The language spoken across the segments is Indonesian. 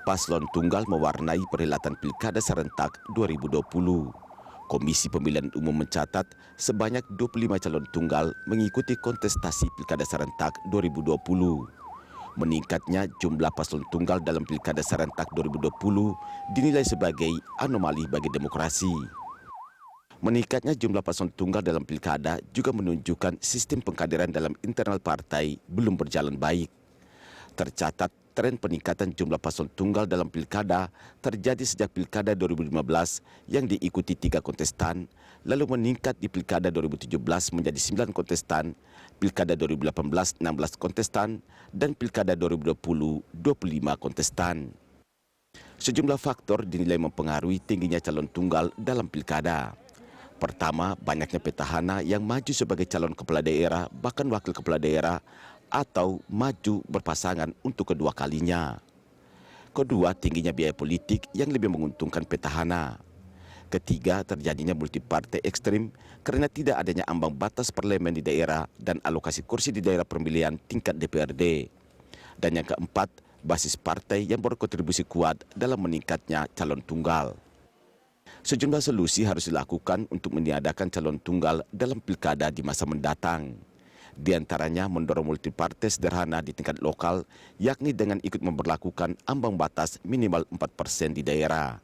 paslon tunggal mewarnai perhelatan Pilkada serentak 2020. Komisi Pemilihan Umum mencatat sebanyak 25 calon tunggal mengikuti kontestasi Pilkada serentak 2020. Meningkatnya jumlah paslon tunggal dalam Pilkada serentak 2020 dinilai sebagai anomali bagi demokrasi. Meningkatnya jumlah paslon tunggal dalam Pilkada juga menunjukkan sistem pengkaderan dalam internal partai belum berjalan baik. Tercatat tren peningkatan jumlah paslon tunggal dalam Pilkada terjadi sejak Pilkada 2015 yang diikuti 3 kontestan, lalu meningkat di Pilkada 2017 menjadi 9 kontestan, Pilkada 2018 16 kontestan, dan Pilkada 2020 25 kontestan. Sejumlah faktor dinilai mempengaruhi tingginya calon tunggal dalam Pilkada. Pertama, banyaknya petahana yang maju sebagai calon kepala daerah bahkan wakil kepala daerah atau maju berpasangan untuk kedua kalinya. Kedua, tingginya biaya politik yang lebih menguntungkan petahana. Ketiga, terjadinya multipartai ekstrim karena tidak adanya ambang batas parlemen di daerah dan alokasi kursi di daerah pemilihan tingkat DPRD. Dan yang keempat, basis partai yang berkontribusi kuat dalam meningkatnya calon tunggal. Sejumlah solusi harus dilakukan untuk meniadakan calon tunggal dalam pilkada di masa mendatang. Di antaranya mendorong multipartai sederhana di tingkat lokal, yakni dengan ikut memberlakukan ambang batas minimal 4% di daerah.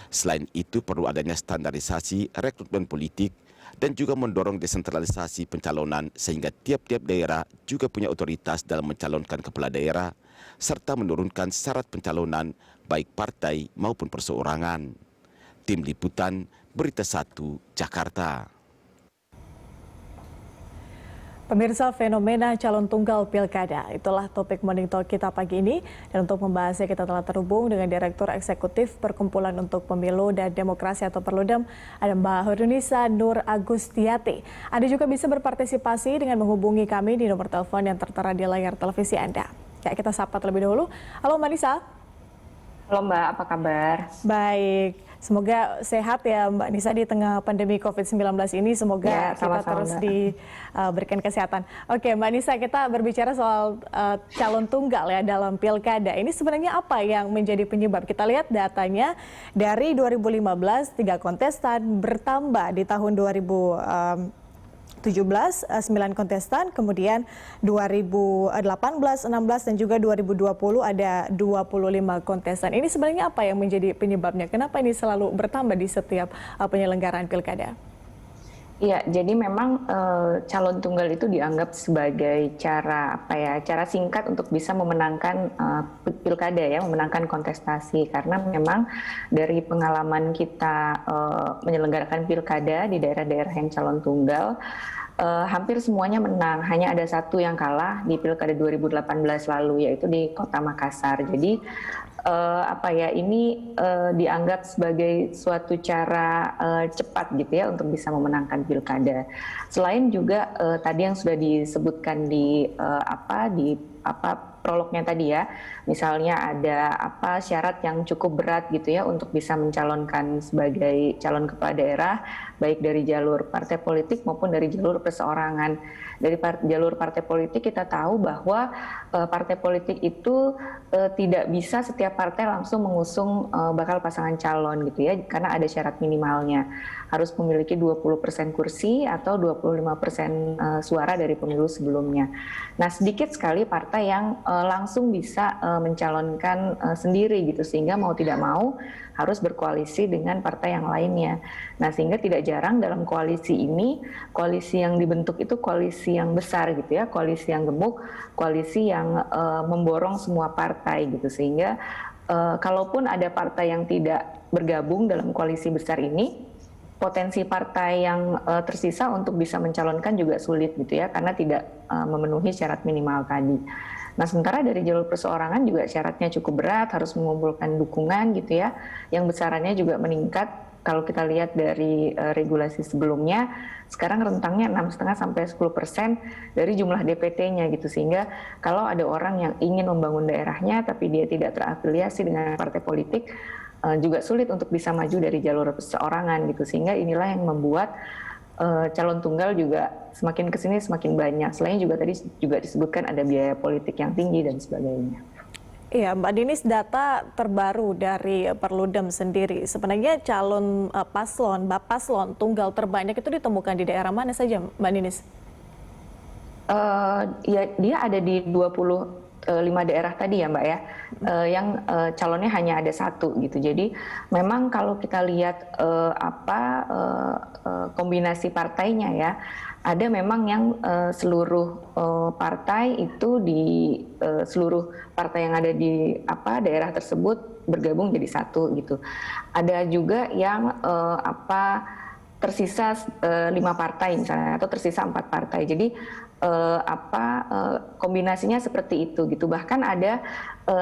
Selain itu perlu adanya standarisasi rekrutmen politik dan juga mendorong desentralisasi pencalonan sehingga tiap-tiap daerah juga punya otoritas dalam mencalonkan kepala daerah serta menurunkan syarat pencalonan baik partai maupun perseorangan. Tim Liputan, Berita 1, Jakarta. Pemirsa, fenomena calon tunggal pilkada, itulah topik Morning Talk kita pagi ini. Dan untuk membahasnya kita telah terhubung dengan Direktur Eksekutif Perkumpulan untuk Pemilu dan Demokrasi atau Perludem, ada Mbak Hoirunisa Nur Agustiati. Anda juga bisa berpartisipasi dengan menghubungi kami di nomor telepon yang tertera di layar televisi Anda. Ya, kita sapa terlebih dahulu. Halo Mbak Nisa. Halo Mbak, apa kabar? Baik, semoga sehat ya Mbak Nisa di tengah pandemi COVID-19 ini. Semoga ya, kita terus diberikan kesehatan. Oke Mbak Nisa, kita berbicara soal calon tunggal ya dalam pilkada. Ini sebenarnya apa yang menjadi penyebab? Kita lihat datanya dari 2015 3 kontestan bertambah di tahun 2017 9 kontestan, kemudian 2018, 16 dan juga 2020 ada 25 kontestan. Ini sebenarnya apa yang menjadi penyebabnya? Kenapa ini selalu bertambah di setiap penyelenggaraan pilkada? Iya, jadi memang calon tunggal itu dianggap sebagai cara singkat untuk bisa memenangkan pilkada ya, memenangkan kontestasi. Karena memang dari pengalaman kita menyelenggarakan pilkada di daerah-daerah yang calon tunggal, hampir semuanya menang. Hanya ada satu yang kalah di pilkada 2018 lalu, yaitu di Kota Makassar. Jadi ini dianggap sebagai suatu cara cepat gitu ya untuk bisa memenangkan pilkada. Selain juga tadi yang sudah disebutkan di prolognya tadi ya, misalnya ada syarat yang cukup berat gitu ya untuk bisa mencalonkan sebagai calon kepala daerah, baik dari jalur partai politik maupun dari jalur perseorangan. Dari jalur partai politik kita tahu bahwa partai politik itu tidak bisa setiap partai langsung mengusung bakal pasangan calon gitu ya, karena ada syarat minimalnya. Harus memiliki 20% kursi atau 25% suara dari pemilu sebelumnya. Nah, sedikit sekali partai yang langsung bisa mencalonkan sendiri gitu, sehingga mau tidak mau harus berkoalisi dengan partai yang lainnya. Nah, sehingga tidak jarang dalam koalisi ini, koalisi yang dibentuk itu koalisi yang besar gitu ya, koalisi yang gemuk, koalisi yang memborong semua partai gitu, sehingga kalaupun ada partai yang tidak bergabung dalam koalisi besar ini, potensi partai yang tersisa untuk bisa mencalonkan juga sulit gitu ya, karena tidak memenuhi syarat minimal tadi. Nah, sementara dari jalur perseorangan juga syaratnya cukup berat, harus mengumpulkan dukungan gitu ya, yang besarannya juga meningkat. Kalau kita lihat dari regulasi sebelumnya, sekarang rentangnya 6,5 sampai 10% dari jumlah DPT-nya gitu, sehingga kalau ada orang yang ingin membangun daerahnya tapi dia tidak terafiliasi dengan partai politik, juga sulit untuk bisa maju dari jalur perseorangan gitu, sehingga inilah yang membuat calon tunggal juga semakin kesini semakin banyak. Selain juga tadi juga disebutkan ada biaya politik yang tinggi dan sebagainya. Iya, Mbak Dinis, data terbaru dari Perludem sendiri, sebenarnya calon paslon tunggal terbanyak itu ditemukan di daerah mana saja, Mbak Dinis? Ya, dia ada di 25 daerah tadi ya Mbak ya, yang calonnya hanya ada satu gitu. Jadi memang kalau kita lihat kombinasi partainya ya, ada memang yang seluruh partai itu di seluruh partai yang ada di daerah tersebut bergabung jadi satu gitu. Ada juga yang tersisa 5 partai misalnya, atau tersisa 4 partai. Jadi kombinasinya seperti itu gitu. Bahkan ada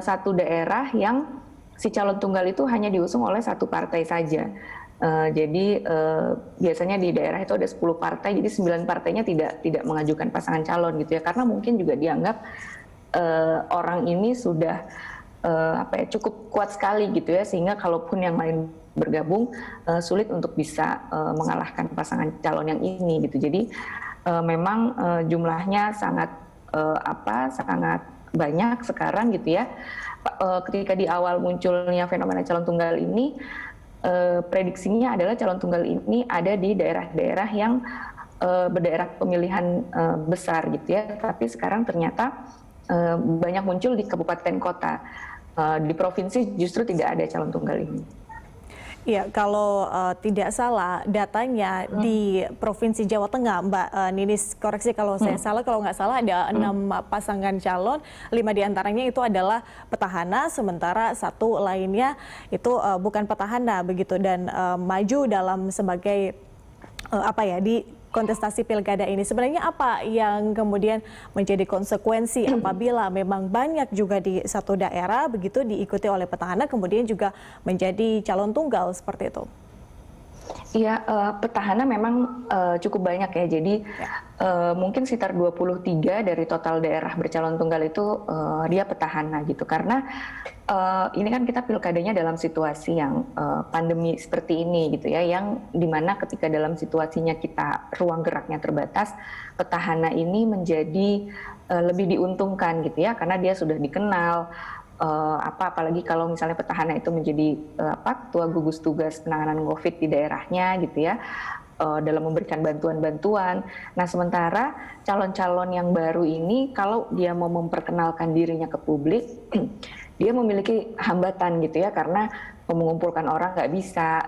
satu daerah yang si calon tunggal itu hanya diusung oleh satu partai saja. Jadi biasanya di daerah itu ada 10 partai, jadi 9 partainya tidak mengajukan pasangan calon gitu ya, karena mungkin juga dianggap orang ini sudah cukup kuat sekali gitu ya, sehingga kalaupun yang lain bergabung sulit untuk bisa mengalahkan pasangan calon yang ini gitu. Jadi memang jumlahnya sangat sangat banyak sekarang gitu ya. Ketika di awal munculnya fenomena calon tunggal ini, prediksinya adalah calon tunggal ini ada di daerah-daerah yang berdaerah pemilihan besar gitu ya. Tapi sekarang ternyata banyak muncul di kabupaten kota. Di provinsi justru tidak ada calon tunggal ini. Iya, kalau tidak salah datanya di Provinsi Jawa Tengah, Mbak Ninis, koreksi kalau saya salah, kalau nggak salah ada 6 pasangan calon, 5 diantaranya itu adalah petahana, sementara satu lainnya itu bukan petahana begitu, dan maju dalam sebagai di kontestasi pilkada ini. Sebenarnya apa yang kemudian menjadi konsekuensi apabila memang banyak juga di satu daerah begitu diikuti oleh petahana kemudian juga menjadi calon tunggal seperti itu? Iya, petahana memang cukup banyak ya. Jadi mungkin sekitar 23 dari total daerah bercalon tunggal itu dia petahana gitu. Karena ini kan kita pilkadanya dalam situasi yang pandemi seperti ini gitu ya, yang dimana ketika dalam situasinya kita ruang geraknya terbatas, petahana ini menjadi lebih diuntungkan gitu ya, karena dia sudah dikenal. Apalagi kalau misalnya petahana itu menjadi ketua gugus tugas penanganan COVID di daerahnya gitu ya, dalam memberikan bantuan-bantuan. Nah, sementara calon-calon yang baru ini kalau dia mau memperkenalkan dirinya ke publik, dia memiliki hambatan gitu ya, karena mengumpulkan orang nggak bisa,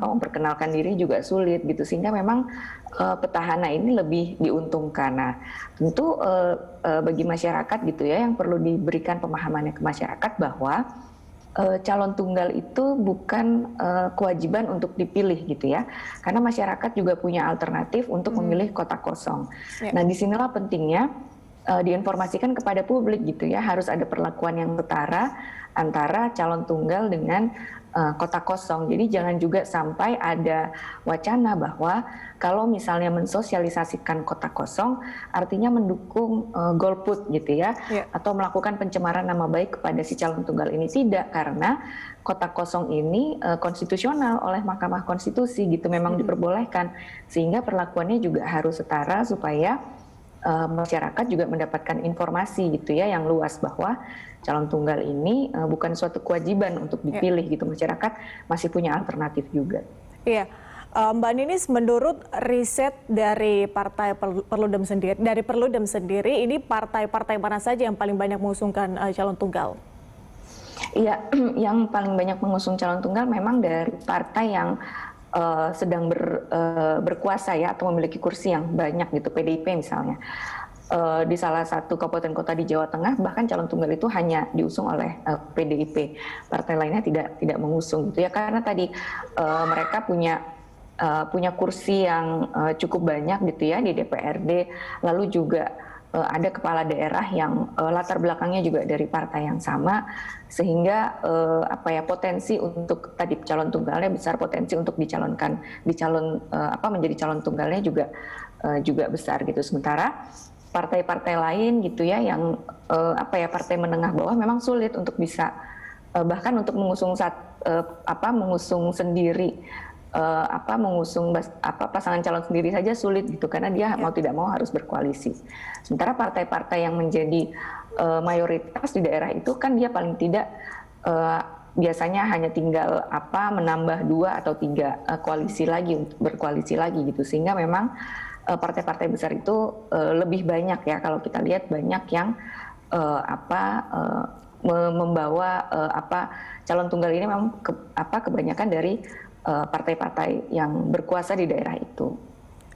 memperkenalkan diri juga sulit gitu, sehingga memang petahana ini lebih diuntungkan. Nah, tentu bagi masyarakat gitu ya, yang perlu diberikan pemahamannya ke masyarakat bahwa calon tunggal itu bukan kewajiban untuk dipilih gitu ya, karena masyarakat juga punya alternatif untuk memilih kota kosong. Nah, disinilah pentingnya diinformasikan kepada publik gitu ya, harus ada perlakuan yang setara antara calon tunggal dengan kota kosong. Jadi jangan juga sampai ada wacana bahwa kalau misalnya mensosialisasikan kota kosong artinya mendukung golput gitu ya, atau melakukan pencemaran nama baik kepada si calon tunggal ini. Tidak, karena kota kosong ini konstitusional oleh Mahkamah Konstitusi gitu, memang diperbolehkan, sehingga perlakuannya juga harus setara supaya masyarakat juga mendapatkan informasi gitu ya yang luas bahwa calon tunggal ini bukan suatu kewajiban untuk dipilih gitu, masyarakat masih punya alternatif juga. Iya, Mbak Ninis, menurut riset dari Partai Perludem sendiri, ini partai-partai mana saja yang paling banyak mengusungkan calon tunggal? Iya, yang paling banyak mengusung calon tunggal memang dari partai yang sedang berkuasa ya, atau memiliki kursi yang banyak gitu, PDIP misalnya. Di salah satu kabupaten kota di Jawa Tengah bahkan calon tunggal itu hanya diusung oleh PDIP, partai lainnya tidak mengusung gitu ya, karena tadi mereka punya kursi yang cukup banyak gitu ya di DPRD, lalu juga ada kepala daerah yang latar belakangnya juga dari partai yang sama, sehingga potensi untuk tadi calon tunggalnya besar, potensi untuk menjadi calon tunggalnya juga besar gitu. Sementara partai-partai lain gitu ya yang partai menengah bawah memang sulit untuk bisa bahkan untuk mengusung sendiri, mengusung pasangan calon sendiri saja sulit gitu, karena dia mau tidak mau harus berkoalisi. Sementara partai-partai yang menjadi mayoritas di daerah itu kan dia paling tidak biasanya hanya tinggal menambah 2 atau 3 koalisi lagi untuk berkoalisi lagi gitu, sehingga memang partai-partai besar itu lebih banyak ya, kalau kita lihat banyak yang membawa calon tunggal ini memang kebanyakan dari partai-partai yang berkuasa di daerah itu.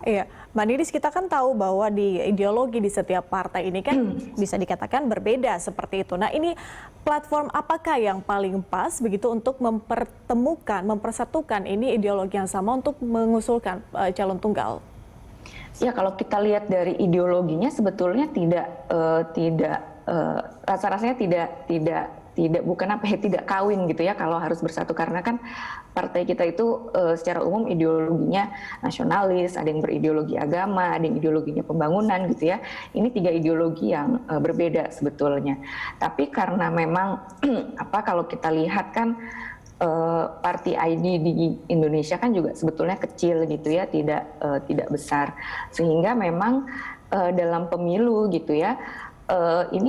Iya, Mbak Ninis, kita kan tahu bahwa di ideologi di setiap partai ini kan bisa dikatakan berbeda seperti itu. Nah, ini platform apakah yang paling pas begitu untuk mempertemukan, mempersatukan ini ideologi yang sama untuk mengusulkan calon tunggal? Ya, kalau kita lihat dari ideologinya sebetulnya rasa-rasanya tidak kawin gitu ya kalau harus bersatu, karena kan partai kita itu secara umum ideologinya nasionalis, ada yang berideologi agama, ada yang ideologinya pembangunan gitu ya. Ini 3 ideologi yang berbeda sebetulnya. Tapi karena memang kalau kita lihat kan party ID di Indonesia kan juga sebetulnya kecil gitu ya, tidak besar, sehingga memang dalam pemilu gitu ya, ini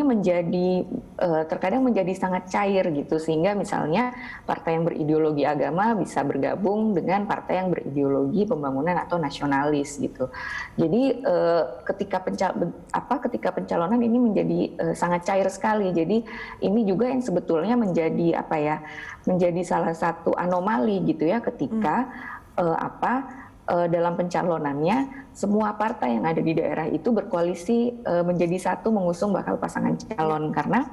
terkadang menjadi sangat cair gitu, sehingga misalnya partai yang berideologi agama bisa bergabung dengan partai yang berideologi pembangunan atau nasionalis gitu. Jadi ketika pencalonan ini menjadi sangat cair sekali. Jadi ini juga yang sebetulnya menjadi menjadi salah satu anomali gitu ya, ketika dalam pencalonannya semua partai yang ada di daerah itu berkoalisi menjadi satu mengusung bakal pasangan calon. Karena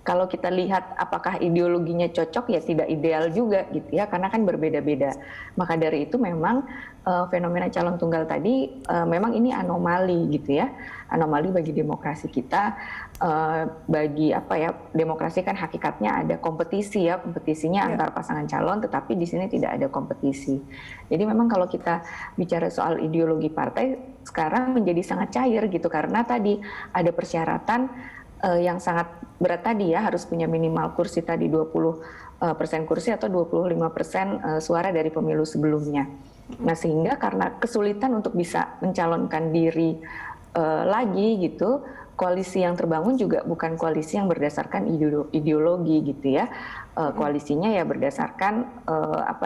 kalau kita lihat apakah ideologinya cocok, ya tidak ideal juga gitu ya, karena kan berbeda-beda. Maka dari itu memang fenomena calon tunggal tadi memang ini anomali gitu ya, anomali bagi demokrasi kita. Bagi demokrasi kan hakikatnya ada kompetisi ya, kompetisinya antar pasangan calon, tetapi di sini tidak ada kompetisi. Jadi memang kalau kita bicara soal ideologi partai sekarang menjadi sangat cair gitu, karena tadi ada persyaratan yang sangat berat tadi ya, harus punya minimal kursi tadi 20% kursi atau 25% suara dari pemilu sebelumnya. Nah, sehingga karena kesulitan untuk bisa mencalonkan diri lagi gitu, koalisi yang terbangun juga bukan koalisi yang berdasarkan ideologi gitu ya. Koalisinya ya berdasarkan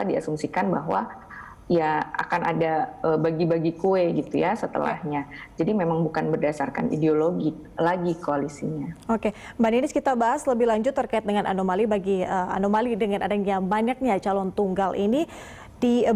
diasumsikan bahwa ya akan ada bagi-bagi kue gitu ya setelahnya. Jadi memang bukan berdasarkan ideologi lagi koalisinya. Oke, Mbak Ninis, kita bahas lebih lanjut terkait dengan anomali dengan adanya banyaknya calon tunggal ini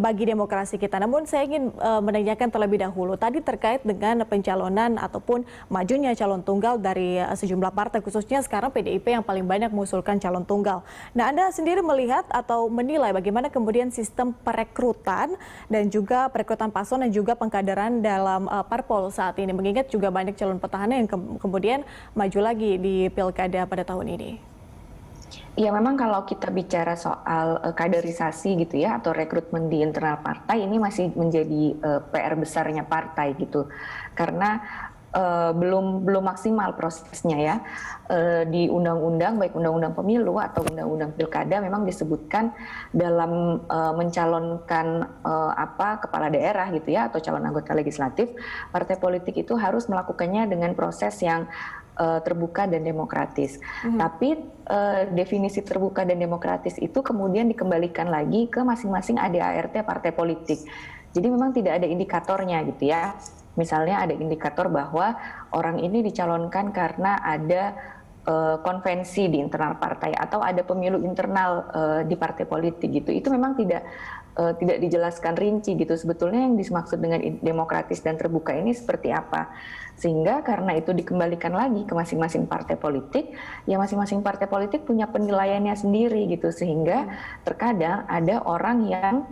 bagi demokrasi kita. Namun saya ingin menanyakan terlebih dahulu tadi terkait dengan pencalonan ataupun majunya calon tunggal dari sejumlah partai, khususnya sekarang PDIP yang paling banyak mengusulkan calon tunggal. Nah, Anda sendiri melihat atau menilai bagaimana kemudian sistem perekrutan dan juga perekrutan paslon dan juga pengkaderan dalam parpol saat ini, mengingat juga banyak calon petahana yang kemudian maju lagi di pilkada pada tahun ini? Ya, memang kalau kita bicara soal kaderisasi gitu ya, atau rekrutmen di internal partai, ini masih menjadi PR besarnya partai gitu, karena belum maksimal prosesnya ya. Di undang-undang, baik undang-undang pemilu atau undang-undang pilkada, memang disebutkan dalam mencalonkan kepala daerah gitu ya, atau calon anggota legislatif, partai politik itu harus melakukannya dengan proses yang terbuka dan demokratis. Tapi definisi terbuka dan demokratis itu kemudian dikembalikan lagi ke masing-masing ADART partai politik. Jadi memang tidak ada indikatornya gitu ya. Misalnya ada indikator bahwa orang ini dicalonkan karena ada konvensi di internal partai atau ada pemilu internal di partai politik gitu. Itu memang tidak dijelaskan rinci gitu. Sebetulnya yang dimaksud dengan demokratis dan terbuka ini seperti apa? Sehingga karena itu dikembalikan lagi ke masing-masing partai politik, ya masing-masing partai politik punya penilaiannya sendiri gitu. Sehingga terkadang ada orang yang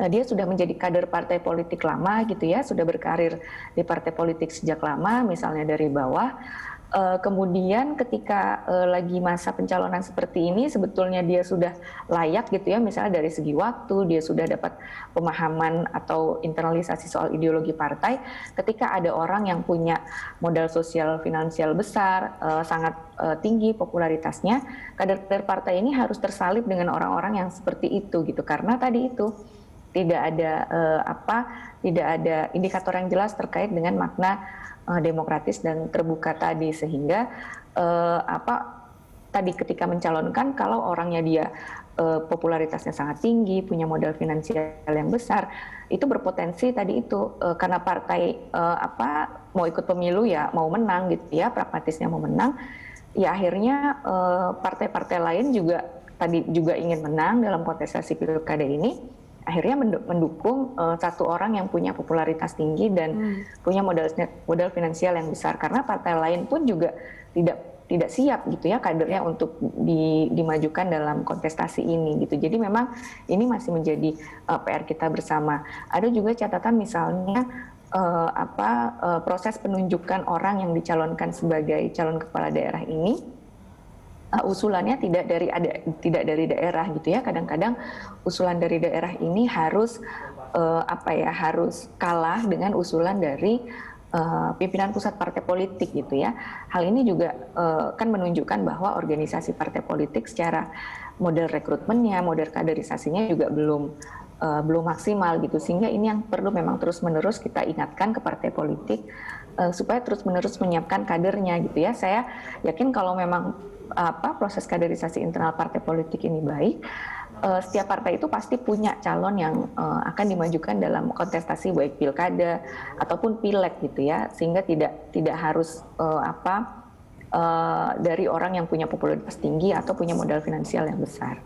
dia sudah menjadi kader partai politik lama gitu ya, sudah berkarir di partai politik sejak lama, misalnya dari bawah. Kemudian ketika lagi masa pencalonan seperti ini, sebetulnya dia sudah layak gitu ya, misalnya dari segi waktu, dia sudah dapat pemahaman atau internalisasi soal ideologi partai. Ketika ada orang yang punya modal sosial finansial besar, sangat tinggi popularitasnya, kader partai ini harus tersalib dengan orang-orang yang seperti itu gitu, karena tadi itu tidak ada indikator yang jelas terkait dengan makna demokratis dan terbuka tadi, sehingga tadi ketika mencalonkan, kalau orangnya dia popularitasnya sangat tinggi, punya modal finansial yang besar, itu berpotensi tadi itu karena partai mau ikut pemilu ya mau menang gitu ya, pragmatisnya mau menang, ya akhirnya partai-partai lain juga tadi juga ingin menang dalam kontestasi pilkada ini, akhirnya mendukung satu orang yang punya popularitas tinggi dan punya modal finansial yang besar, karena partai lain pun juga tidak siap gitu ya kadernya untuk dimajukan dalam kontestasi ini gitu. Jadi memang ini masih menjadi PR kita bersama. Ada juga catatan misalnya proses penunjukan orang yang dicalonkan sebagai calon kepala daerah ini usulannya tidak dari daerah gitu ya. Kadang-kadang usulan dari daerah ini harus harus kalah dengan usulan dari pimpinan pusat partai politik gitu ya. Hal ini juga kan menunjukkan bahwa organisasi partai politik secara model rekrutmennya, model kaderisasinya juga belum maksimal gitu. Sehingga ini yang perlu memang terus-menerus kita ingatkan ke partai politik supaya terus-menerus menyiapkan kadernya gitu ya. Saya yakin kalau memang proses kaderisasi internal partai politik ini baik, setiap partai itu pasti punya calon yang akan dimajukan dalam kontestasi baik pilkada ataupun pileg gitu ya, sehingga tidak harus dari orang yang punya popularitas tinggi atau punya modal finansial yang besar.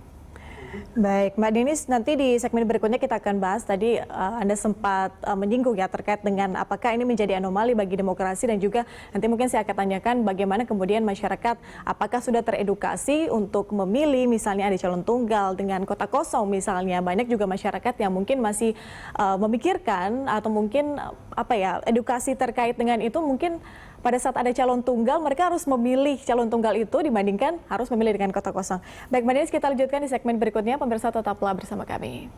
Baik, Mbak Dinis, nanti di segmen berikutnya kita akan bahas. Tadi Anda sempat menyinggung ya terkait dengan apakah ini menjadi anomali bagi demokrasi, dan juga nanti mungkin saya akan tanyakan bagaimana kemudian masyarakat apakah sudah teredukasi untuk memilih misalnya ada calon tunggal dengan kota kosong misalnya. Banyak juga masyarakat yang mungkin masih memikirkan atau mungkin edukasi terkait dengan itu, mungkin pada saat ada calon tunggal, mereka harus memilih calon tunggal itu dibandingkan harus memilih dengan kota kosong. Baik, Mbak Dinis, kita lanjutkan di segmen berikutnya. Pemirsa, tetaplah bersama kami.